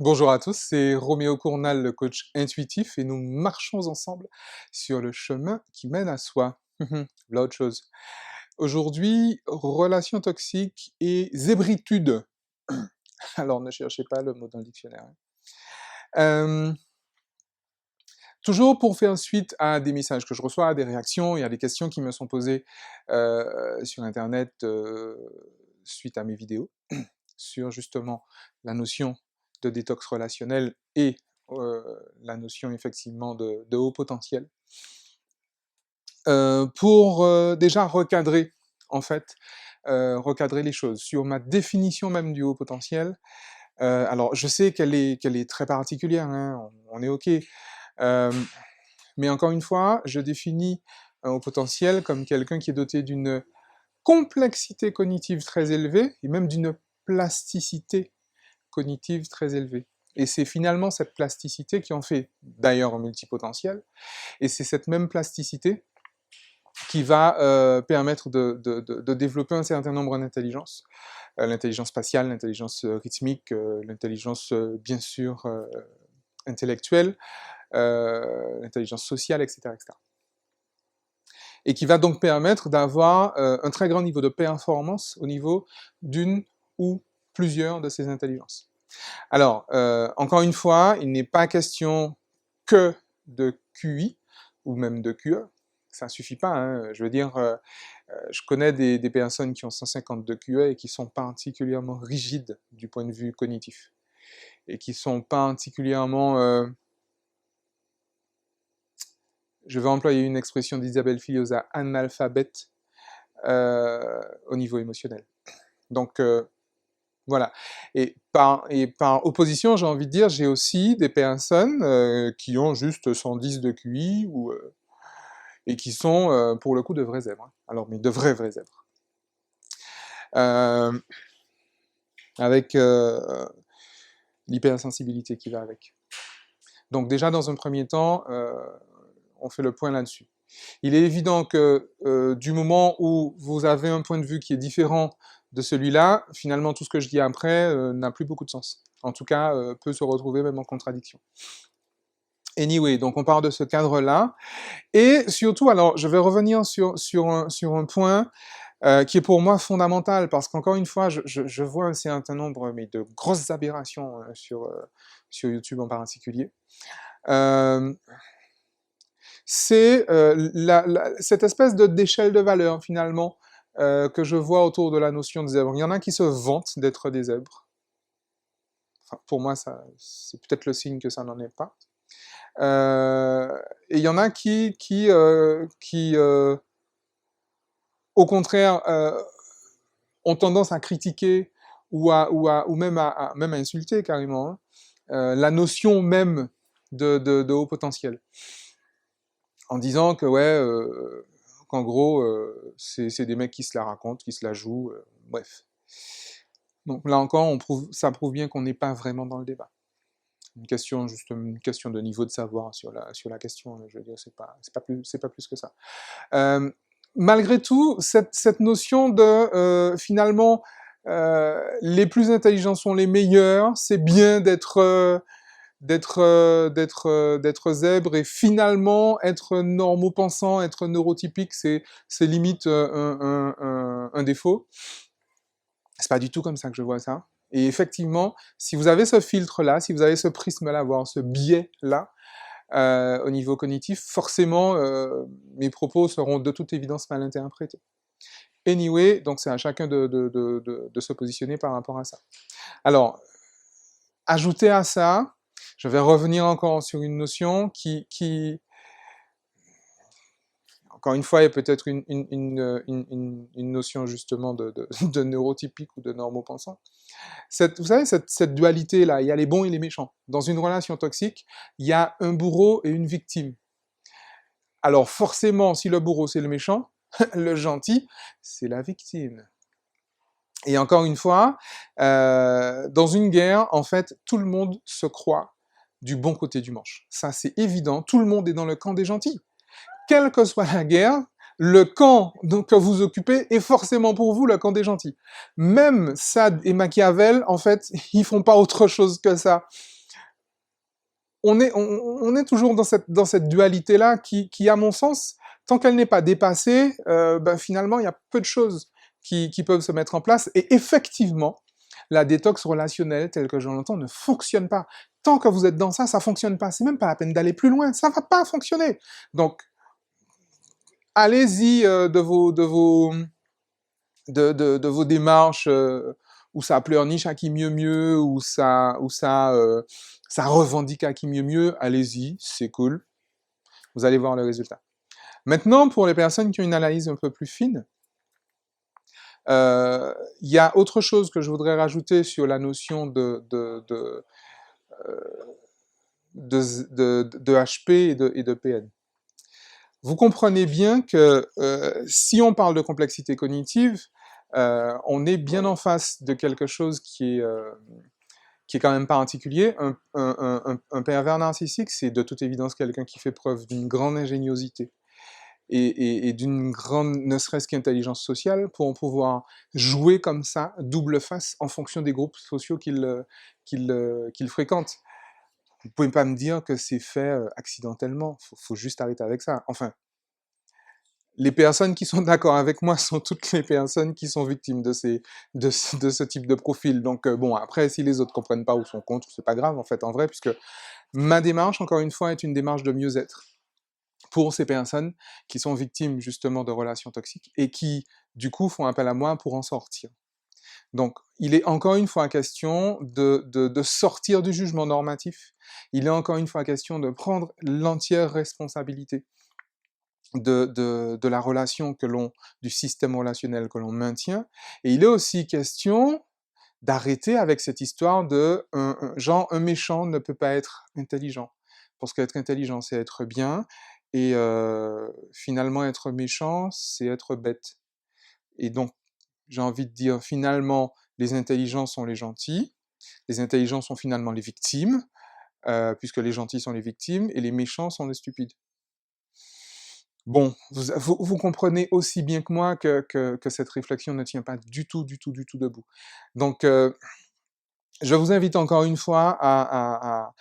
Bonjour à tous, c'est Roméo Cournal, le coach intuitif, et nous marchons ensemble sur le chemin qui mène à soi. Voilà autre chose. Aujourd'hui, relations toxiques et zébritude. Alors ne cherchez pas le mot dans le dictionnaire. Euh, Toujours pour faire suite à des messages que je reçois, à des réactions et à des questions qui me sont posées sur Internet suite à mes vidéos, sur justement la notion de détox relationnel et la notion effectivement de haut potentiel. Pour déjà recadrer, en fait, recadrer les choses sur ma définition même du haut potentiel. Alors, je sais qu'elle est très particulière, hein, on est OK. Mais encore une fois, je définis un haut potentiel comme quelqu'un qui est doté d'une complexité cognitive très élevée et même d'une plasticité cognitive très élevée. Et c'est finalement cette plasticité qui en fait d'ailleurs un multipotentiel, et c'est cette même plasticité qui va permettre de développer un certain nombre d'intelligences. L'intelligence spatiale, l'intelligence rythmique, l'intelligence bien sûr intellectuelle, l'intelligence sociale, etc., etc. Et qui va donc permettre d'avoir un très grand niveau de performance au niveau d'une ou plusieurs de ces intelligences. Alors, encore une fois, il n'est pas question que de QI, ou même de QE, ça ne suffit pas, hein. Je veux dire, je connais des personnes qui ont 150 de QE et qui sont particulièrement rigides du point de vue cognitif, et qui sont particulièrement, je vais employer une expression d'Isabelle Fillosa, analphabète au niveau émotionnel. Donc, voilà. Et par opposition, j'ai envie de dire, j'ai aussi des personnes qui ont juste 110 de QI et qui sont, pour le coup, de vrais zèbres. Alors, mais de vrais zèbres. Avec l'hypersensibilité qui va avec. Donc déjà, dans un premier temps, on fait le point là-dessus. Il est évident que du moment où vous avez un point de vue qui est différent de celui-là, finalement, tout ce que je dis après n'a plus beaucoup de sens. En tout cas, peut se retrouver même en contradiction. Anyway, donc on part de ce cadre-là. Et surtout, alors, je vais revenir sur un point qui est pour moi fondamental, parce qu'encore une fois, je vois un certain nombre de grosses aberrations sur YouTube en particulier. C'est cette espèce d'échelle de valeur, finalement, que je vois autour de la notion de zèbre. Il y en a qui se vantent d'être des zèbres. Enfin, pour moi, c'est peut-être le signe que ça n'en est pas. Et il y en a qui au contraire, ont tendance à critiquer ou même à insulter carrément la notion même de haut potentiel, en disant que ouais, qu'en gros, c'est des mecs qui se la racontent, qui se la jouent, bref. Donc là encore, ça prouve bien qu'on n'est pas vraiment dans le débat. Une question de niveau de savoir sur la question. Je veux dire, c'est pas plus que ça. Malgré tout, cette notion de finalement les plus intelligents sont les meilleurs, c'est bien d'être zèbre, et finalement être normopensant, être neurotypique, c'est limite un défaut. C'est pas du tout comme ça que je vois ça. Et effectivement, si vous avez ce filtre-là, si vous avez ce prisme-là, voire ce biais-là, au niveau cognitif, forcément, mes propos seront de toute évidence mal interprétés. Anyway, donc c'est à chacun de se positionner par rapport à ça. Alors, ajouter à ça, je vais revenir encore sur une notion qui encore une fois, est peut-être une notion justement de neurotypique ou de normopensant. Vous savez, cette dualité-là, il y a les bons et les méchants. Dans une relation toxique, il y a un bourreau et une victime. Alors forcément, si le bourreau c'est le méchant, le gentil, c'est la victime. Et encore une fois, dans une guerre, en fait, tout le monde se croit du bon côté du manche. Ça, c'est évident, tout le monde est dans le camp des gentils. Quelle que soit la guerre, le camp que vous occupez est forcément pour vous le camp des gentils. Même Sade et Machiavel, en fait, ils font pas autre chose que ça. on est toujours dans cette dualité-là qui, à mon sens, tant qu'elle n'est pas dépassée, ben, finalement, il y a peu de choses qui peuvent se mettre en place. Et effectivement, la détox relationnelle, telle que je l'entends, ne fonctionne pas. Tant que vous êtes dans ça, ça fonctionne pas. C'est même pas la peine d'aller plus loin. Ça va pas fonctionner. Donc, allez-y de vos démarches où ça pleurniche à qui mieux mieux, ça revendique à qui mieux mieux. Allez-y, c'est cool. Vous allez voir le résultat. Maintenant, pour les personnes qui ont une analyse un peu plus fine, il y a autre chose que je voudrais rajouter sur la notion de HP et de PN. Vous comprenez bien que si on parle de complexité cognitive, on est bien en face de quelque chose qui est quand même particulier. Un pervers narcissique, c'est de toute évidence quelqu'un qui fait preuve d'une grande ingéniosité et d'une grande, ne serait-ce qu'intelligence sociale, pour pouvoir jouer comme ça, double face, en fonction des groupes sociaux qu'il fréquente. Vous pouvez pas me dire que c'est fait accidentellement. Faut juste arrêter avec ça. Enfin, les personnes qui sont d'accord avec moi sont toutes les personnes qui sont victimes de ce type de profil. Donc bon, après, si les autres comprennent pas ou sont contre, c'est pas grave en fait, en vrai, puisque ma démarche, encore une fois, est une démarche de mieux-être pour ces personnes qui sont victimes justement de relations toxiques et qui, du coup, font appel à moi pour en sortir. Donc, il est encore une fois question de sortir du jugement normatif. Il est encore une fois question de prendre l'entière responsabilité de la relation du système relationnel que l'on maintient. Et il est aussi question d'arrêter avec cette histoire de genre un méchant ne peut pas être intelligent. Parce qu'être intelligent, c'est être bien, et finalement être méchant, c'est être bête. Et donc, j'ai envie de dire, finalement, les intelligents sont les gentils, les intelligents sont finalement les victimes, puisque les gentils sont les victimes, et les méchants sont les stupides. Bon, vous comprenez aussi bien que moi que cette réflexion ne tient pas du tout debout. Donc, je vous invite encore une fois à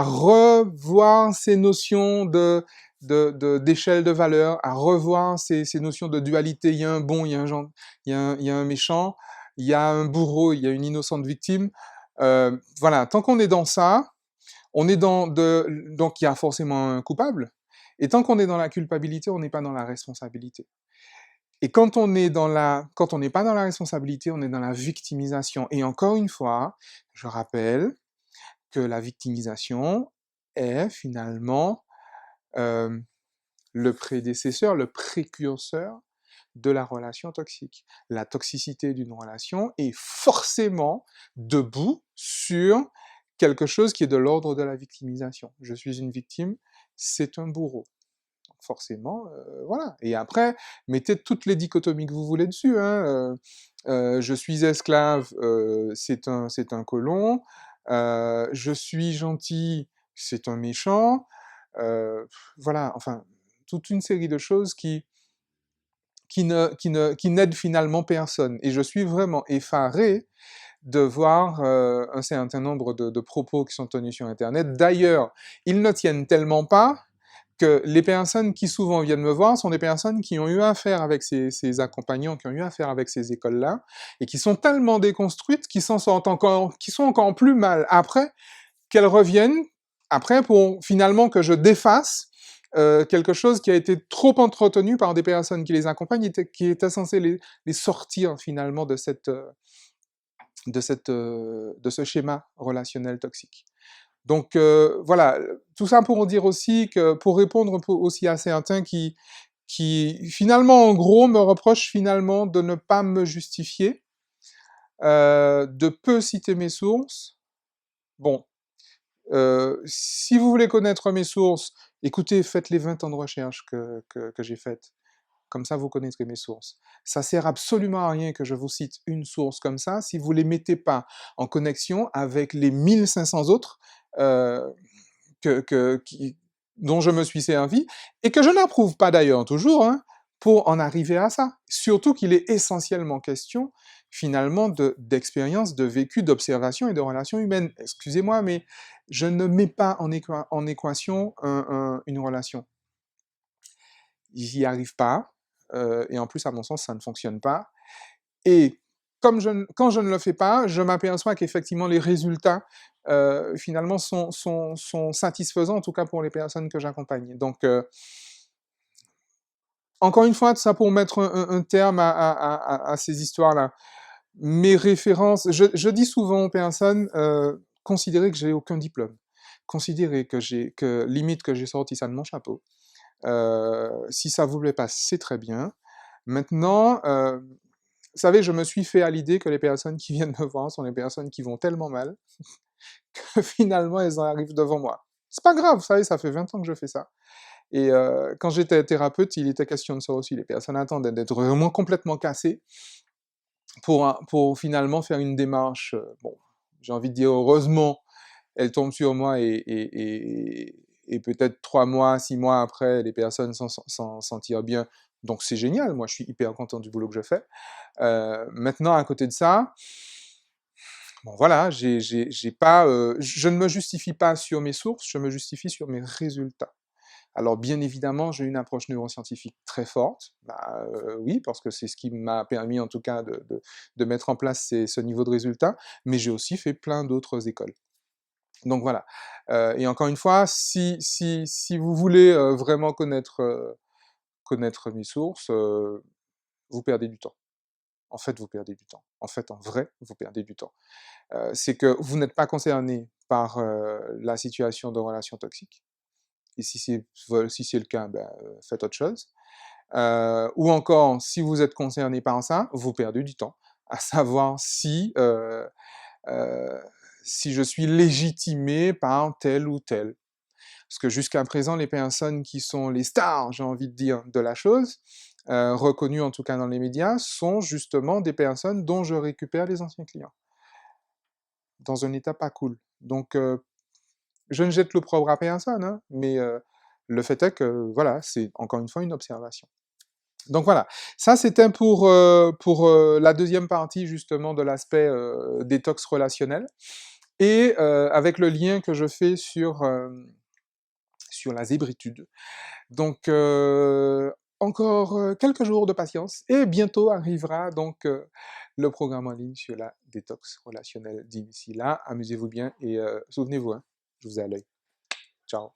revoir ces notions d'échelle de valeur, à revoir ces notions de dualité. Il y a un bon, il y a il y a un méchant, il y a un bourreau, il y a une innocente victime. Voilà, tant qu'on est dans ça, on est donc il y a forcément un coupable. Et tant qu'on est dans la culpabilité, on n'est pas dans la responsabilité. Et quand on n'est pas dans la responsabilité, on est dans la victimisation. Et encore une fois, je rappelle que la victimisation est finalement euh, le prédécesseur, le précurseur de la relation toxique. La toxicité d'une relation est forcément debout sur quelque chose qui est de l'ordre de la victimisation. Je suis une victime, c'est un bourreau. Forcément, voilà. Et après, mettez toutes les dichotomies que vous voulez dessus. Hein. Je suis esclave, c'est un colon. Je suis gentil, c'est un méchant. Voilà, enfin, toute une série de choses qui n'aident finalement personne. Et je suis vraiment effaré de voir un certain nombre de propos qui sont tenus sur Internet. D'ailleurs, ils ne tiennent tellement pas que les personnes qui souvent viennent me voir sont des personnes qui ont eu affaire avec ces accompagnants, qui ont eu affaire avec ces écoles-là, et qui sont tellement déconstruites, qui sont encore plus mal après, qu'elles reviennent après pour finalement que je défasse quelque chose qui a été trop entretenu par des personnes qui les accompagnent, qui étaient censées les sortir finalement de ce schéma relationnel toxique. Donc voilà, tout ça pour dire aussi que, pour répondre aussi à certains qui finalement, en gros, me reprochent finalement de ne pas me justifier, de peu citer mes sources. Bon, si vous voulez connaître mes sources, écoutez, faites les 20 ans de recherche que j'ai faites. Comme ça, vous connaîtrez mes sources. Ça sert absolument à rien que je vous cite une source comme ça si vous ne les mettez pas en connexion avec les 1500 autres euh, dont je me suis servi, et que je n'approuve pas d'ailleurs toujours, hein, pour en arriver à ça. Surtout qu'il est essentiellement question finalement d'expérience, de vécu, d'observation et de relations humaines. Excusez-moi, mais je ne mets pas en équation une relation. J'y arrive pas, et en plus, à mon sens, ça ne fonctionne pas. Et quand je ne le fais pas, je m'aperçois qu'effectivement les résultats, finalement, sont satisfaisants, en tout cas pour les personnes que j'accompagne. Donc, encore une fois, tout ça pour mettre un terme à ces histoires-là. Mes références, je dis souvent aux personnes, considérez que j'ai aucun diplôme. Considérez que limite que j'ai sorti ça de mon chapeau. Si ça vous plaît pas, c'est très bien. Maintenant, vous savez, je me suis fait à l'idée que les personnes qui viennent me voir sont les personnes qui vont tellement mal que finalement elles en arrivent devant moi. C'est pas grave, vous savez, ça fait 20 ans que je fais ça. Et quand j'étais thérapeute, il était question de ça aussi. Les personnes attendent d'être vraiment complètement cassées pour finalement faire une démarche. Bon, j'ai envie de dire heureusement, elles tombent sur moi et peut-être 3 mois, 6 mois après, les personnes s'en tirent bien. Donc c'est génial, moi je suis hyper content du boulot que je fais. Maintenant, à côté de ça, bon voilà, j'ai pas, je ne me justifie pas sur mes sources, je me justifie sur mes résultats. Alors bien évidemment, j'ai une approche neuroscientifique très forte, bah, oui, parce que c'est ce qui m'a permis en tout cas de mettre en place ce niveau de résultat, mais j'ai aussi fait plein d'autres écoles. Donc voilà. Et encore une fois, si vous voulez vraiment connaître mes sources, vous perdez du temps. En fait, vous perdez du temps. En fait, en vrai, vous perdez du temps. C'est que vous n'êtes pas concerné par la situation de relation toxique. Et si c'est le cas, ben, faites autre chose. Ou encore, si vous êtes concerné par ça, vous perdez du temps. À savoir euh, si je suis légitimé par tel ou tel. Parce que jusqu'à présent, les personnes qui sont les stars, j'ai envie de dire, de la chose, reconnues en tout cas dans les médias, sont justement des personnes dont je récupère les anciens clients, dans un état pas cool. Donc, je ne jette l'opprobre à personne, hein, mais le fait est que, voilà, c'est encore une fois une observation. Donc voilà, ça c'était pour la deuxième partie justement de l'aspect détox relationnel, et avec le lien que je fais sur la zébritude. Donc, encore quelques jours de patience et bientôt arrivera donc le programme en ligne sur la détox relationnelle. D'ici là, amusez-vous bien et souvenez-vous, hein, je vous ai à l'œil. Ciao.